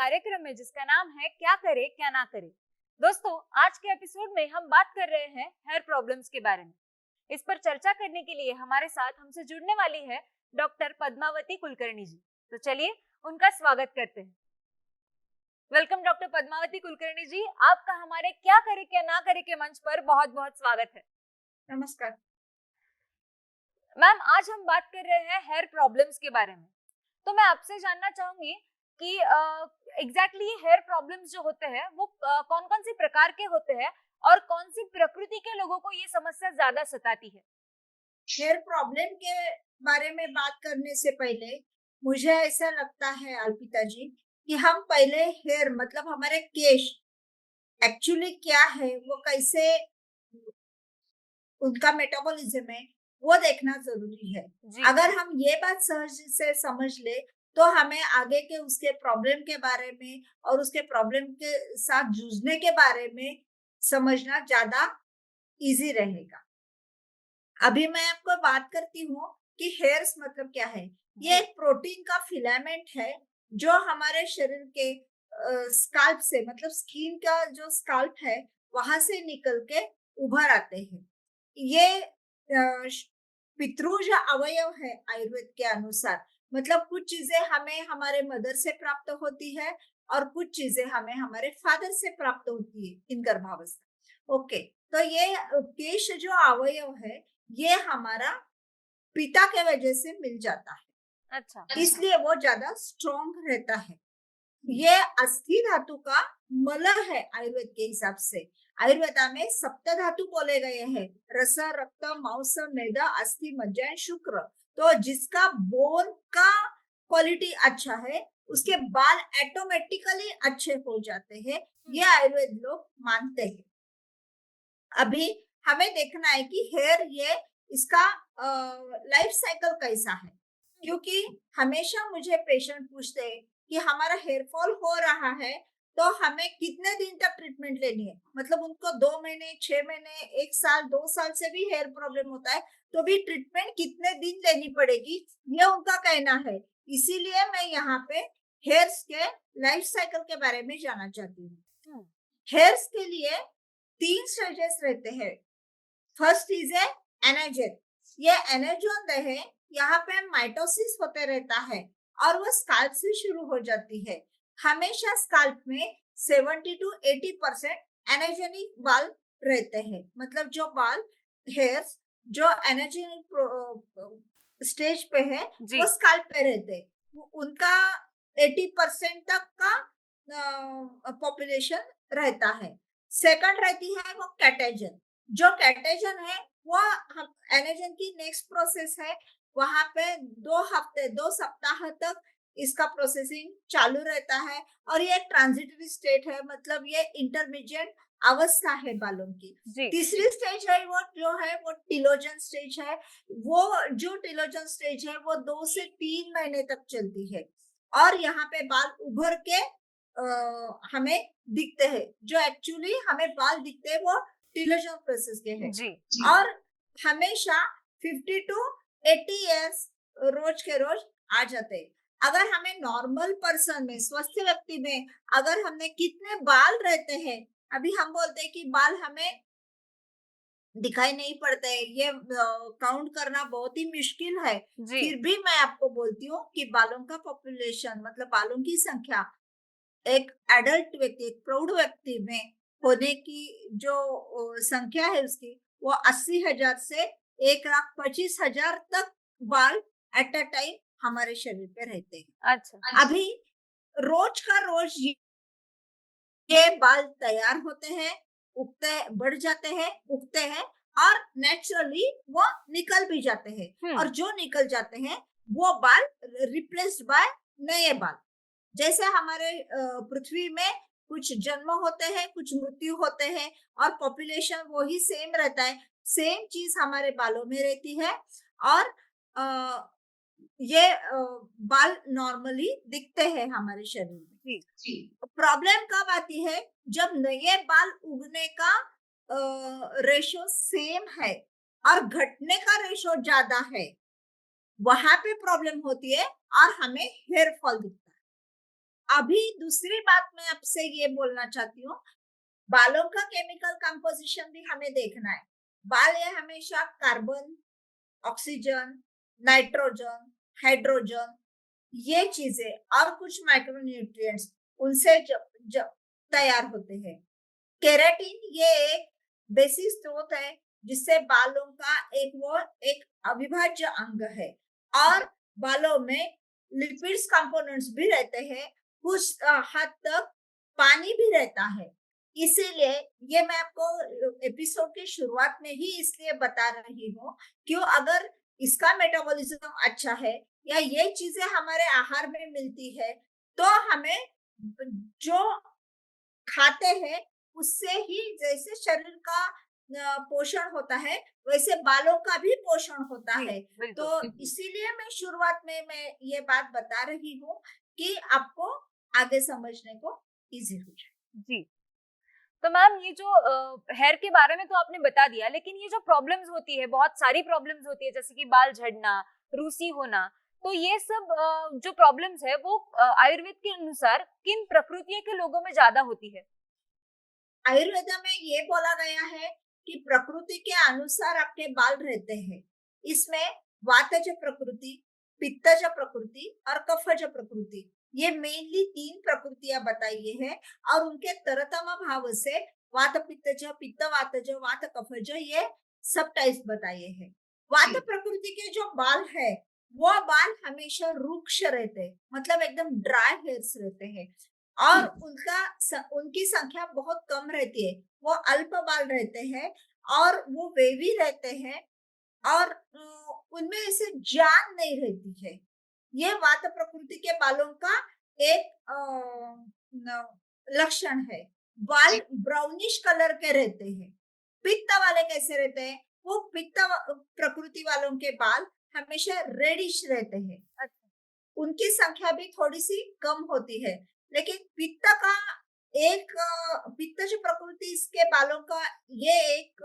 कार्यक्रम में जिसका नाम है क्या करे क्या ना करे। दोस्तों, आज के एपिसोड में हम बात कर रहे हैं हेयर प्रॉब्लम्स के बारे में। इस पर चर्चा करने के लिए हमारे साथ हमसे जुड़ने वाली है डॉक्टर पद्मावती कुलकर्णी जी। तो चलिए उनका स्वागत करते हैं। वेलकम डॉक्टर पद्मावती कुलकर्णी जी, आपका हमारे क्या करे क्या ना करे के मंच पर बहुत बहुत स्वागत है। नमस्कार मैम, आज हम बात कर रहे हैं हेयर प्रॉब्लम्स के बारे में। तो मैं आपसे जानना चाहूंगी कि एग्जैक्टली हेयर प्रॉब्लम्स जो होते हैं वो कौन कौन सी प्रकार के होते हैं और कौन सी प्रकृति के लोगों को ये समस्या ज्यादा सताती है। हेयर प्रॉब्लम के बारे में बात करने से पहले मुझे ऐसा लगता है अल्पिता जी कि हम पहले हेयर मतलब हमारे केश एक्चुअली क्या है, वो कैसे उनका मेटाबॉलिज्म है, वो देखना जरूरी है। जी। अगर हम ये बात सहज से समझ ले तो हमें आगे के उसके प्रॉब्लम के बारे में और उसके प्रॉब्लम के साथ जूझने के बारे में समझना ज्यादा इजी रहेगा। अभी मैं आपको बात करती हूँ कि हेयर्स मतलब क्या है। ये एक प्रोटीन का फिलामेंट है जो हमारे शरीर के स्काल्प से मतलब स्किन का जो स्काल्प है वहां से निकल के उभर आते हैं। ये पितृज अवयव है आयुर्वेद के अनुसार। मतलब कुछ चीजें हमें हमारे मदर से प्राप्त होती है और कुछ चीजें हमें हमारे फादर से प्राप्त होती है इन गर्भावस्था। ओके, तो ये केश जो अवयव है ये हमारा पिता के वजह से मिल जाता है। अच्छा। इसलिए वो ज्यादा स्ट्रॉन्ग रहता है। ये अस्थि धातु का मल है आयुर्वेद के हिसाब से। आयुर्वेदा में सप्त धातु बोले गए हैं, रस रक्त मांस मेदा अस्थि मज्जा एंड शुक्र। तो जिसका बोन का क्वालिटी अच्छा है उसके बाल ऑटोमेटिकली अच्छे हो जाते हैं, ये आयुर्वेद लोग मानते हैं। अभी हमें देखना है कि हेयर ये इसका लाइफ साइकिल कैसा है, क्योंकि हमेशा मुझे पेशेंट पूछते हैं कि हमारा हेयर फॉल हो रहा है तो हमें कितने दिन तक ट्रीटमेंट लेनी है। मतलब उनको 2 महीने 6 महीने 1 साल 2 साल से भी हेयर प्रॉब्लम होता है तो भी ट्रीटमेंट कितने दिन लेनी पड़ेगी, ये उनका कहना है। इसीलिए मैं यहाँ पे हेयर्स के लाइफ साइकिल के बारे में जानना चाहती हूँ। हेयर्स के लिए 3 स्टेजेस रहते हैं। फर्स्ट इज ए एनर्जेन। ये एनर्जोन है, यहाँ पे माइटोसिस होते रहता है और वो स्काल्प से शुरू हो जाती है। हमेशा स्काल्प में 70 to 80% एनर्जेनिक बाल रहते हैं। मतलब जो बाल हेयर्स जो एनर्जेनिक स्टेज पे है वो स्काल्प पे रहते हैं। उनका 80% तक का पॉपुलेशन रहता है। सेकंड रहती है वो कैटेजन। जो कैटेजन है वो एनर्जन की नेक्स्ट प्रोसेस है। वहां पे 2 हफ्ते 2 सप्ताह तक इसका प्रोसेसिंग चालू रहता है और ये ट्रांजिटरी स्टेट है, मतलब ये इंटरमीडिएट अवस्था है बालों की। तीसरी स्टेज है वो जो है वो टिलोजन स्टेज है। वो जो टिलोजन स्टेज है वो 2 से 3 महीने तक चलती है और यहाँ पे बाल उभर के हमें दिखते हैं। जो एक्चुअली हमें बाल दिखते हैं वो टिलोजन प्रोसेस के हैं। और हमेशा 50 to 80 इयर्स रोज के रोज आ जाते हैं। अगर हमें नॉर्मल पर्सन में स्वस्थ व्यक्ति में अगर हमने कितने बाल रहते हैं, अभी हम बोलते हैं कि बाल हमें दिखाई नहीं पड़ते है, ये काउंट करना बहुत ही मुश्किल है। फिर भी मैं आपको बोलती हूँ कि बालों का पॉपुलेशन मतलब बालों की संख्या एक एडल्ट व्यक्ति एक प्रौढ़ व्यक्ति में होने की जो संख्या है उसकी वो 80,000 से 1,25,000 तक बाल एट अ टाइम हमारे शरीर पे रहते हैं। अच्छा। अभी रोज का रोज ये बाल तैयार होते हैं, उगते बढ़ जाते हैं, उगते हैं और नेचुरली वो निकल भी जाते हैं और जो निकल जाते हैं वो बाल रिप्लेस्ड बाय नए बाल। जैसे हमारे पृथ्वी में कुछ जन्म होते हैं कुछ मृत्यु होते हैं और पॉपुलेशन वही सेम रहता है, सेम चीज हमारे बालों में रहती है और ये बाल नॉर्मली दिखते हैं हमारे शरीर में। प्रॉब्लम कब आती है जब नए बाल उगने का रेशो सेम है और घटने का रेशो ज्यादा है, वहां पे प्रॉब्लम होती है और हमें हेयर फॉल दिखता है। अभी दूसरी बात मैं आपसे ये बोलना चाहती हूँ, बालों का केमिकल कंपोजिशन भी हमें देखना है। बाल ये हमेशा कार्बन, ऑक्सीजन, नाइट्रोजन, हाइड्रोजन, ये चीजें और कुछ माइक्रोन्यूट्रिएंट्स उनसे तैयार होते हैं। केराटिन ये एक बेसिक स्रोत है जिससे बालों का एक अविभाज्य अंग है, और बालों में लिपिड्स कंपोनेंट्स भी रहते हैं, कुछ हद तक पानी भी रहता है। इसीलिए ये मैं आपको एपिसोड की शुरुआत में ही इसलिए बता रही हूँ, क्यों अगर इसका मेटाबॉलिज्म अच्छा है या ये चीजें हमारे आहार में मिलती है, तो हमें जो खाते हैं उससे ही जैसे शरीर का पोषण होता है, वैसे बालों का भी पोषण होता है। तो इसीलिए मैं शुरुआत में मैं ये बात बता रही हूँ कि आपको आगे समझने को इजी हो जाए। जी, तो मैम ये जो हेयर के बारे में तो आपने बता दिया, लेकिन ये जो प्रॉब्लम्स होती है, बहुत सारी प्रॉब्लम्स होती है, जैसे कि बाल झड़ना, रूसी होना, तो ये सब जो प्रॉब्लम्स है वो आयुर्वेद के अनुसार किन प्रकृतियों के लोगों में ज्यादा होती है? आयुर्वेद में ये बोला गया है कि प्रकृति के अनुसार आपके बाल रहते हैं। इसमें वातज प्रकृति, पित्तज प्रकृति और कफज प्रकृति, ये मेनली 3 प्रकृतियां बताई है, और उनके तरतम भाव से वात पित्तज, पित्त वातज, वात कफज, ये सब टाइप्स बताए हैं। वात प्रकृति के जो बाल है वो बाल हमेशा रुक्ष रहते हैं, मतलब एकदम ड्राई हेयर्स रहते हैं, और उनकी संख्या बहुत कम रहती है। वो अल्प बाल रहते हैं और वो वेवी रहते हैं, और उनमें ऐसे जान नहीं रहती है। ये वात प्रकृति के बालों का एक लक्षण है। बाल ब्राउनिश कलर के रहते हैं। पित्त वाले कैसे रहते हैं? वो पित्त प्रकृति वालों के बाल हमेशा रेडिश रहते हैं। अच्छा। उनकी संख्या भी थोड़ी सी कम होती है, लेकिन पित्त का एक पित्तज प्रकृति इसके बालों का ये एक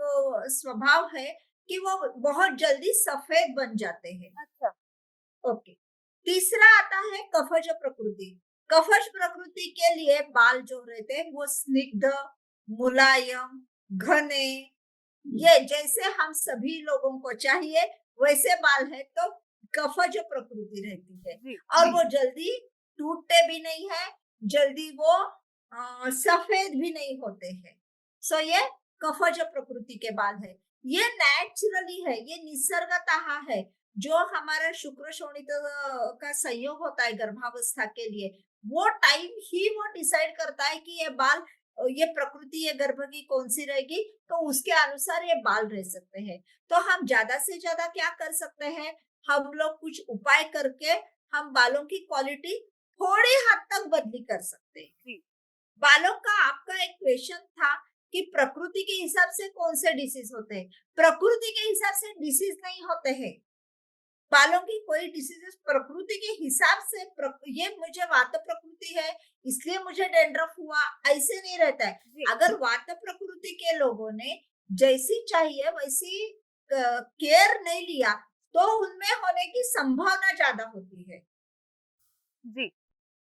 स्वभाव है कि वो बहुत जल्दी सफेद बन जाते हैं। अच्छा। ओके। तीसरा आता है कफज प्रकृति। कफज प्रकृति के लिए बाल जो रहते हैं वो स्निग्ध, मुलायम, घने, ये जैसे हम सभी लोगों को चाहिए वैसे बाल है, तो कफज प्रकृति रहती है। जी, और वो जल्दी टूटते भी नहीं है, जल्दी वो सफेद भी नहीं होते हैं। सो ये कफज प्रकृति के बाल है। ये नेचुरली है, ये निसर्गतः है। जो हमारा शुक्र शोणित का संयोग होता है गर्भावस्था के लिए, वो टाइम ही वो डिसाइड करता है कि ये बाल, ये प्रकृति, ये गर्भ की कौन सी रहेगी, तो उसके अनुसार ये बाल रह सकते हैं। तो हम ज्यादा से ज्यादा क्या कर सकते हैं, हम लोग कुछ उपाय करके हम बालों की क्वालिटी थोड़ी हद तक बदली कर सकते हैं। जी। बालों का आपका एक क्वेश्चन था कि प्रकृति के हिसाब से कौन से डिसीज होते हैं। प्रकृति के हिसाब से डिसीज नहीं होते हैं। बालों की कोई डिसीजेस प्रकृति के हिसाब से ये मुझे वात प्रकृति है इसलिए मुझे डेंड्रफ हुआ, ऐसे नहीं रहता है। अगर वात प्रकृति के लोगों ने जैसी चाहिए वैसी केयर नहीं लिया, तो उनमें होने की संभावना ज्यादा होती है। जी,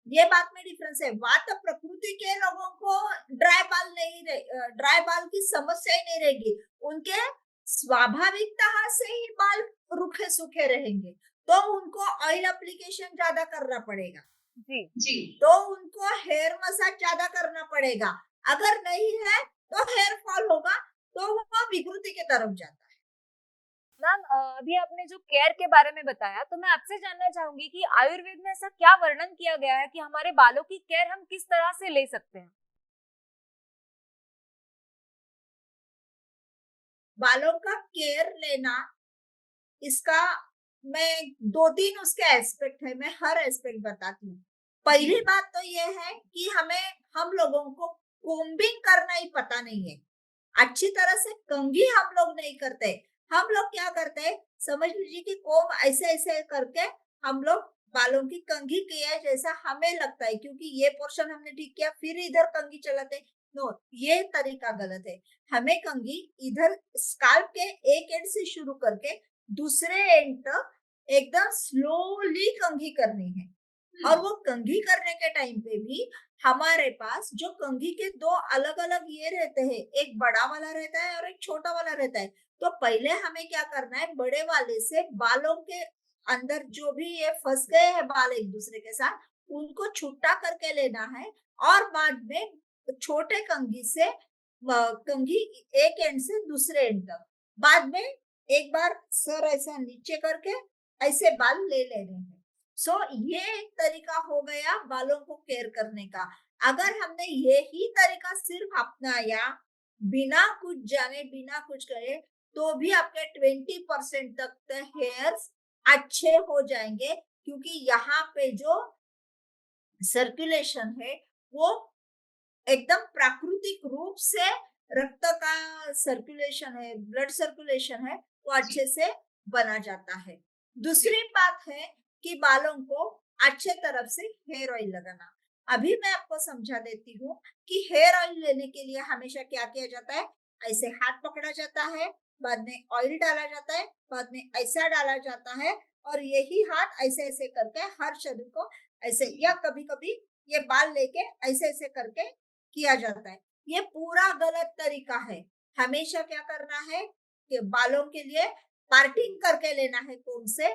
ये बात में डिफरेंस है। वात प्रकृति के लोगों को ड्राई बाल ड्राई बाल की समस्या ही नहीं रहेगी। उनके स्वाभाविकता से ही बाल रूखे सूखे रहेंगे, तो उनको ऑयल एप्लीकेशन ज्यादा करना पड़ेगा। जी, तो उनको हेयर मसाज ज्यादा करना पड़ेगा। अगर नहीं है तो हेयर फॉल होगा, तो वो विकृति की तरफ जाता है। मैम अभी आपने जो केयर के बारे में बताया, तो मैं आपसे जानना चाहूंगी कि आयुर्वेद में ऐसा क्या वर्णन किया गया है कि हमारे बालों की केयर हम किस तरह से ले सकते हैं? बालों का केयर लेना, इसका मैं 2-3 उसके एस्पेक्ट है, मैं हर एस्पेक्ट बताती हूँ। पहली बात तो ये है कि हम लोगों को कोम्बिंग करना ही पता नहीं है। अच्छी तरह से कंघी हम लोग नहीं करते। हम लोग क्या करते हैं, समझ लीजिए कि कोम ऐसे ऐसे करके हम लोग बालों की कंघी किया है जैसा हमें लगता है, क्योंकि ये पोर्शन हमने ठीक किया फिर इधर कंघी चलाते। नो, ये तरीका गलत है। हमें कंघी इधर स्काल्प के एक एंड से शुरू करके दूसरे एंड तक एकदम स्लोली कंघी करनी है। और वो कंघी करने के टाइम पे भी हमारे पास जो कंघी के दो अलग अलग ये रहते हैं, एक बड़ा वाला रहता है और एक छोटा वाला रहता है। तो पहले हमें क्या करना है, बड़े वाले से बालों के अंदर जो भी ये फंस गए हैं बाल एक दूसरे के साथ, उनको छुट्टा करके लेना है। और बाद में छोटे कंघी से कंघी एक एंड से दूसरे एंड तक, बाद में एक बार सर ऐसा नीचे करके ऐसे बाल ले लेने हैं। सो ये एक तरीका हो गया बालों को केयर करने का। अगर हमने ये ही तरीका सिर्फ अपनाया, बिना कुछ जाने बिना कुछ करे, तो भी आपके 20% तक हेयर्स अच्छे हो जाएंगे, क्योंकि यहाँ पे जो सर्कुलेशन है वो एकदम प्राकृतिक रूप से रक्त का सर्कुलेशन है, ब्लड सर्कुलेशन है, वो अच्छे से बना जाता है। दूसरी बात है कि बालों को अच्छे तरफ से हेयर ऑयल लगाना। अभी मैं आपको समझा देती हूँ कि हेयर ऑयल लेने के लिए हमेशा क्या किया जाता है, ऐसे हाथ पकड़ा जाता है, बाद में ऑयल डाला जाता है, बाद में ऐसा डाला जाता है, और यही हाथ ऐसे ऐसे करके हर शरीर को ऐसे, या कभी कभी ये बाल लेके ऐसे ऐसे करके किया जाता है। ये पूरा गलत तरीका है। हमेशा क्या करना है कि बालों के लिए पार्टिंग करके लेना है कोम से,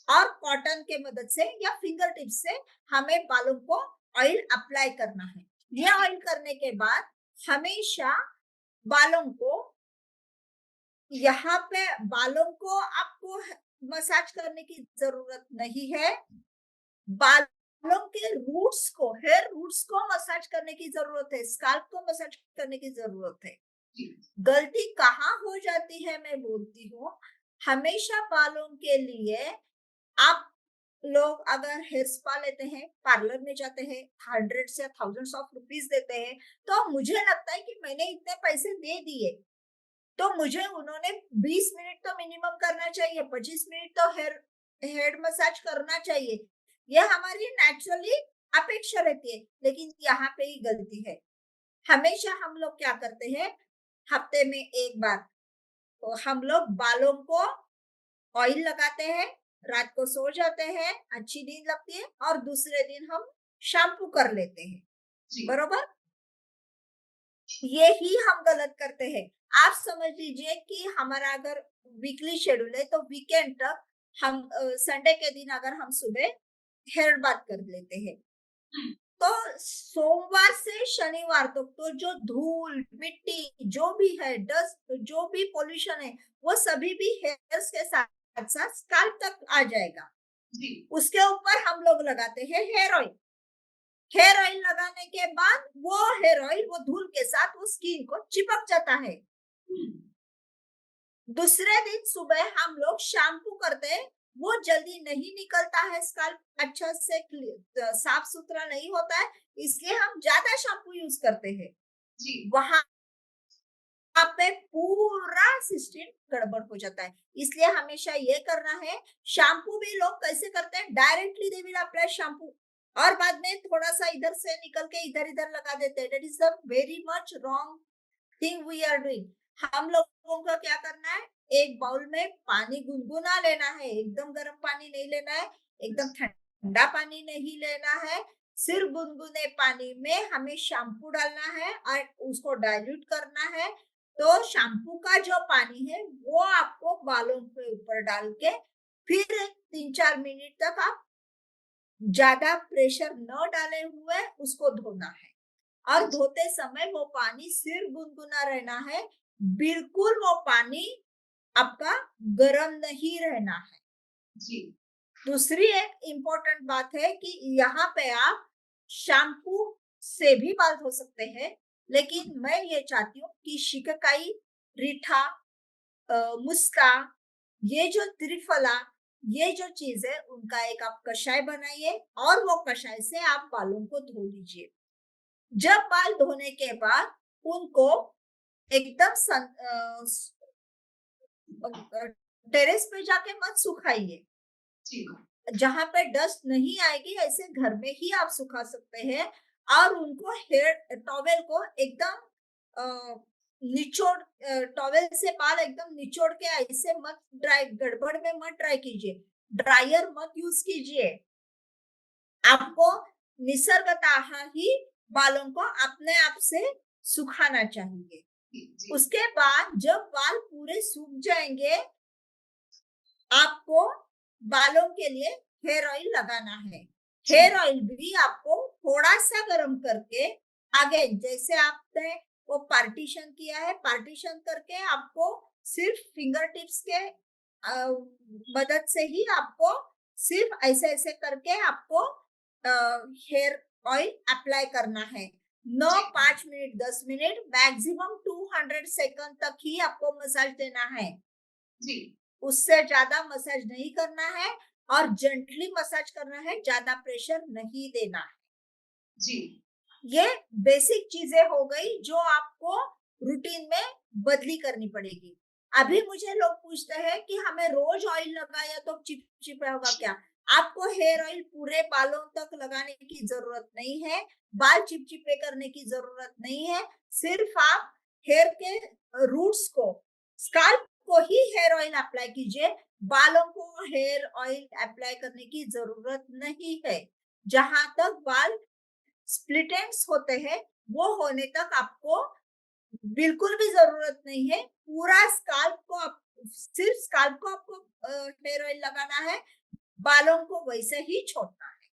और कॉटन के मदद से या फिंगर टिप से हमें बालों को ऑयल अप्लाई करना है। ये ऑयल करने के बाद हमेशा बालों को, यहाँ पे बालों को आपको मसाज करने की जरूरत नहीं है, बालों के रूट्स को, हेयर रूट्स को मसाज करने की जरूरत है, स्काल्प को मसाज करने की जरूरत है। गलती कहाँ हो जाती है मैं बोलती हूँ, हमेशा बालों के लिए आप लोग अगर हेयर स्पा लेते हैं, पार्लर में जाते हैं, 100 से 1000 रुपीज देते हैं, तो मुझे लगता है कि मैंने इतने पैसे दे दिए, तो मुझे उन्होंने 20 मिनट तो मिनिमम करना चाहिए, 25 मिनट तो हेड मसाज करना चाहिए। ये हमारी नेचुरली अपेक्षा रहती है, लेकिन यहाँ पे ही गलती है। हमेशा हम लोग क्या करते हैं, हफ्ते में एक बार तो हम लोग बालों को ऑयल लगाते हैं, रात को सो जाते हैं, अच्छी नींद लगती है, और दूसरे दिन हम शैम्पू कर लेते हैं, बरोबर? ये ही हम गलत करते हैं। आप समझ लीजिए कि हमारा अगर वीकली शेड्यूल है, तो वीकेंड तक हम संडे के दिन अगर हम सुबह हेयर बाथ कर लेते हैं, तो सोमवार से शनिवार तक तो जो धूल मिट्टी जो भी है, डस्ट जो भी पोल्यूशन है, वो सभी भी हेयर्स के साथ साथ स्काल्प तक आ जाएगा। उसके ऊपर हम लोग लगाते हैं हेयर ऑयल। हेयर ऑयल लगाने के बाद वो हेयर ऑयल वो धूल के साथ वो स्किन को चिपक जाता है। दूसरे दिन सुबह हम लोग शैम्पू करते हैं, वो जल्दी नहीं निकलता है, स्काल्प अच्छा से साफ सुथरा नहीं होता है, इसलिए हम ज्यादा शैम्पू यूज करते हैं। वहां पे पूरा सिस्टम गड़बड़ हो जाता है। इसलिए हमेशा ये करना है। शैम्पू भी लोग कैसे करते हैं, directly they will apply shampoo, और बाद में थोड़ा सा इधर से निकल के इधर इधर लगा देते हैं। That is the very much wrong thing we are doing. हम लोगों को क्या करना है, एक बाउल में पानी गुनगुना लेना है, एकदम गर्म पानी नहीं लेना है, एकदम ठंडा पानी नहीं लेना है, सिर्फ गुनगुने पानी में हमें शैम्पू डालना है और उसको डाइल्यूट करना है। तो शैम्पू का जो पानी है वो आपको बालों के ऊपर डाल के फिर 3-4 मिनट तक आप ज्यादा प्रेशर न डाले हुए उसको धोना है, और धोते समय वो पानी सिर्फ गुनगुना रहना है, बिल्कुल वो पानी आपका गर्म नहीं रहना है। दूसरी एक इम्पोर्टेंट बात है कि यहाँ पे आप शैम्पू से भी बाल धो सकते हैं, लेकिन मैं ये चाहती हूँ कि शिकाकाई, रीठा, मुस्का, ये जो त्रिफला, ये जो चीज है उनका एक आप कषाय बनाइए, और वो कषाय से आप बालों को धो लीजिए। जब बाल धोने के बाद उनको एकदम टेरेस पे जाके मत सुखाइए, जहां पे डस्ट नहीं आएगी ऐसे घर में ही आप सुखा सकते हैं। और उनको हेयर टॉवेल को एकदम निचोड़, टॉवेल से बाल एकदम निचोड़ के ऐसे मत ड्राई, गड़बड़ में मत ड्राई कीजिए, ड्रायर मत यूज कीजिए, आपको निसर्गतः ही बालों को अपने आप से सुखाना चाहिए। उसके बाद जब बाल पूरे सूख जाएंगे, आपको बालों के लिए हेयर ऑयल लगाना है। हेयर ऑयल भी आपको थोड़ा सा गर्म करके, आगे जैसे आपने वो पार्टीशन किया है, पार्टीशन करके आपको सिर्फ फिंगर टिप्स के मदद से ही आपको सिर्फ ऐसे ऐसे करके आपको हेयर ऑयल अप्लाई करना है। न 5 मिनट 10 मिनट, मैक्सिमम 200 सेकंड तक ही आपको मसाज देना है जी। उससे ज्यादा मसाज नहीं करना है और जेंटली मसाज करना है, ज्यादा प्रेशर नहीं देना है जी। ये बेसिक चीजें हो गई जो आपको रूटीन में बदली करनी पड़ेगी। अभी मुझे लोग पूछते हैं कि हमें रोज ऑयल लगाया तो चिपचिपा होगा क्या? आपको हेयर ऑयल पूरे बालों तक लगाने की जरूरत नहीं है, बाल चिपचिपे करने की जरूरत नहीं है। सिर्फ आप हेयर के रूट्स को, स्काल्प को ही हेयर ऑयल अप्लाई कीजिए। बालों को हेयर ऑयल अप्लाई करने की जरूरत नहीं है। जहां तक बाल स्प्लिट एंड्स होते हैं, वो होने तक आपको बिल्कुल भी जरूरत नहीं है। पूरा स्काल्प को सिर्फ स्काल्प को आपको हेयर ऑयल लगाना है, बालों को वैसे ही छोड़ना है।